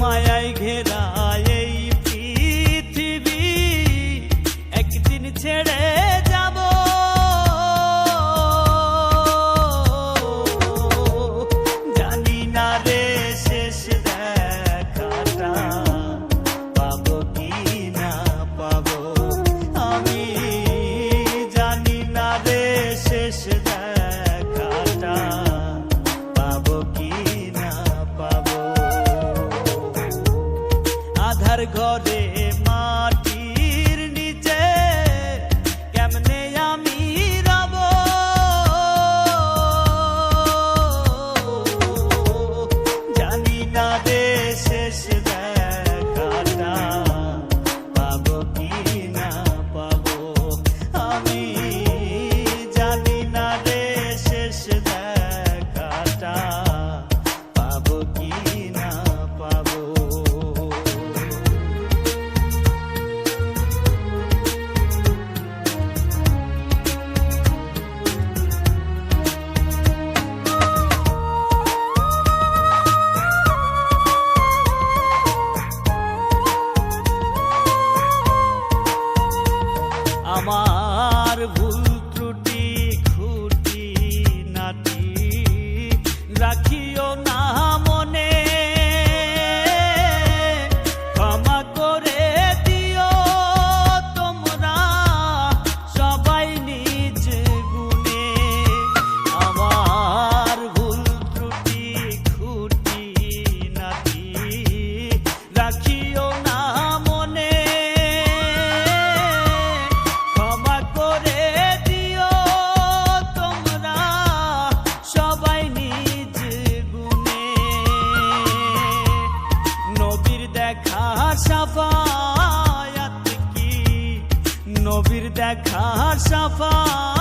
মায়ায় ঘেরা এই পৃথিবী একদিন ছেড়ে যাব। জানি না রে শেষ দেখাটা পাবো কি না পাবো, আমি জানি না রে শেষ দেখাটা পাবো কি না পাবো। আধার ঘরে মাটির নিচে কেমনে আমি রব, জানি না রে শেষ দেখাটা পাবো কি না পাবো, আমি জানি না রে শেষ দেখাটা পাবো কি না পাবো। আমার ভুল ত্রুটি খুঁটি নাটি রাখিও না মনে, ক্ষমা করে দিও তোমরা সবাই নিজ গুণে। আমার ভুল ত্রুটি খুঁটি নাটি রাখিও না মনে, ক্ষমা করে দিও তোমরা সবাই নিজ গুণে। নবীর দেখা সাফায়াত কি, নবীর দেখা সাফায়াত